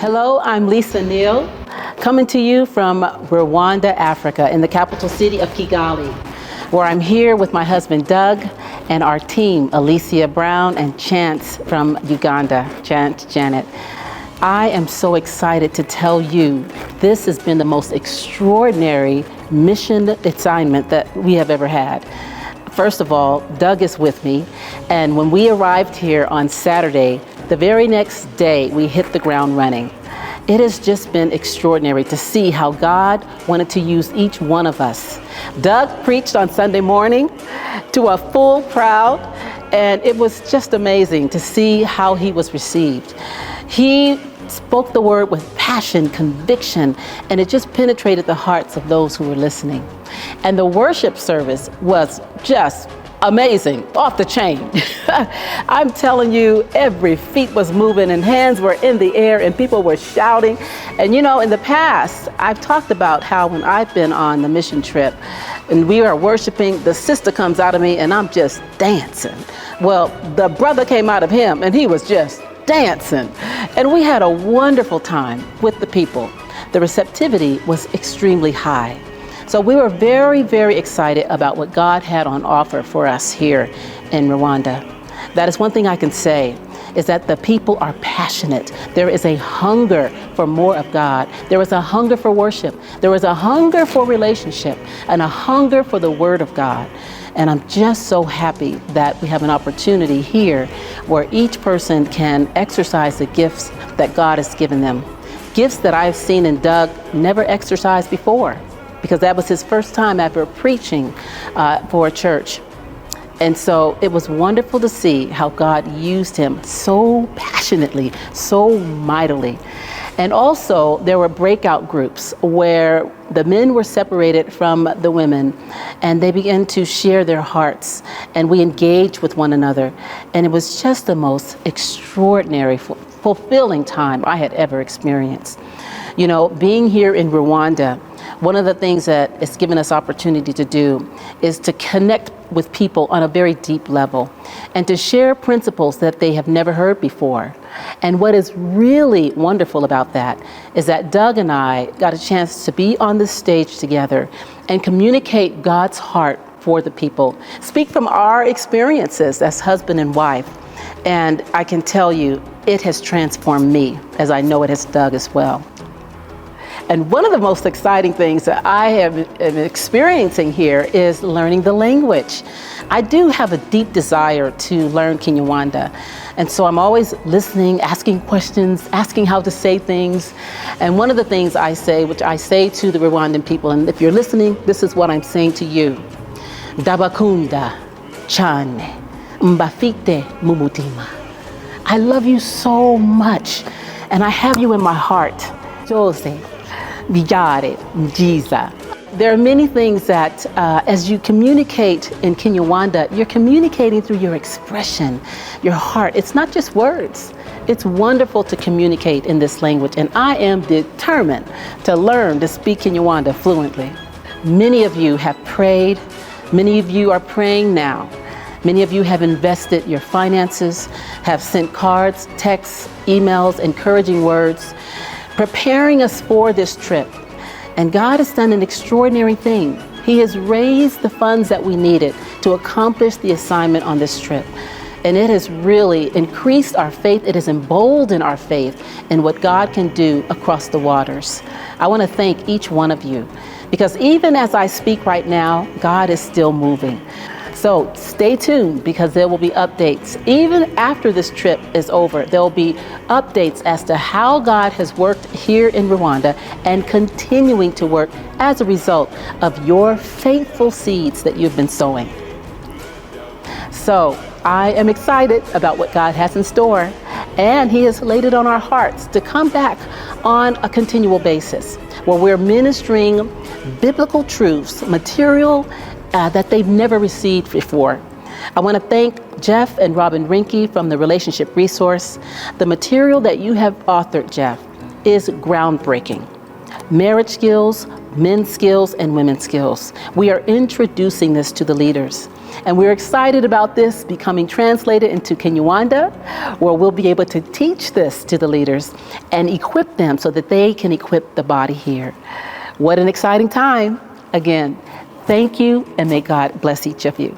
Hello, I'm Lisa Neal, coming to you from Rwanda, Africa, in the capital city of Kigali, where I'm here with my husband Doug and our team, Alicia Brown and Chance from Uganda, Janet. I am so excited to tell you this has been the most extraordinary mission assignment that we have ever had. First of all, Doug is with me, and when we arrived here on Saturday, the very next day we hit the ground running. It has just been extraordinary to see how God wanted to use each one of us. Doug preached on Sunday morning to a full crowd, and it was just amazing to see how he was received. He spoke the word with passion, conviction, and it just penetrated the hearts of those who were listening. And the worship service was just amazing, off the chain. I'm telling you, every feet was moving and hands were in the air and people were shouting. And you know, in the past, I've talked about how when I've been on the mission trip and we are worshiping, the sister comes out of me and I'm just dancing. Well, the brother came out of him and he was just dancing. And we had a wonderful time with the people. The receptivity was extremely high. So we were very, very excited about what God had on offer for us here in Rwanda. That is one thing I can say, is that the people are passionate. There is a hunger for more of God. There is a hunger for worship. There is a hunger for relationship and a hunger for the Word of God. And I'm just so happy that we have an opportunity here where each person can exercise the gifts that God has given them. Gifts that I've seen in Doug never exercised before, because that was his first time ever preaching for a church. And so it was wonderful to see how God used him so passionately, so mightily. And also there were breakout groups where the men were separated from the women and they began to share their hearts and we engaged with one another. And it was just the most extraordinary, fulfilling time I had ever experienced. You know, being here in Rwanda, one of the things that it's given us opportunity to do is to connect with people on a very deep level and to share principles that they have never heard before. And what is really wonderful about that is that Doug and I got a chance to be on this stage together and communicate God's heart for the people, speak from our experiences as husband and wife. And I can tell you, it has transformed me, as I know it has Doug as well. And one of the most exciting things that I am experiencing here is learning the language. I do have a deep desire to learn Kinyarwanda. And so I'm always listening, asking questions, asking how to say things. And one of the things I say, which I say to the Rwandan people, and if you're listening, this is what I'm saying to you. Ndabakunda chane mbafite mumutima. I love you so much, and I have you in my heart. Jose. There are many things that as you communicate in Kinyarwanda, you're communicating through your expression, your heart. It's not just words. It's wonderful to communicate in this language, and I am determined to learn to speak Kinyarwanda fluently. Many of you have prayed. Many of you are praying now. Many of you have invested your finances, have sent cards, texts, emails, encouraging words, preparing us for this trip. And God has done an extraordinary thing. He has raised the funds that we needed to accomplish the assignment on this trip. And it has really increased our faith. It has emboldened our faith in what God can do across the waters. I want to thank each one of you, because even as I speak right now, God is still moving. So stay tuned, because there will be updates. Even after this trip is over, there will be updates as to how God has worked here in Rwanda and continuing to work as a result of your faithful seeds that you've been sowing. So I am excited about what God has in store, and He has laid it on our hearts to come back on a continual basis where we're ministering biblical truths, material that they've never received before. I want to thank Jeff and Robin Rinke from the Relationship Resource. The material that you have authored, Jeff, is groundbreaking. Marriage skills, men's skills, and women's skills. We are introducing this to the leaders. And we're excited about this becoming translated into Kinyarwanda, where we'll be able to teach this to the leaders and equip them so that they can equip the body here. What an exciting time. Again, thank you, and may God bless each of you.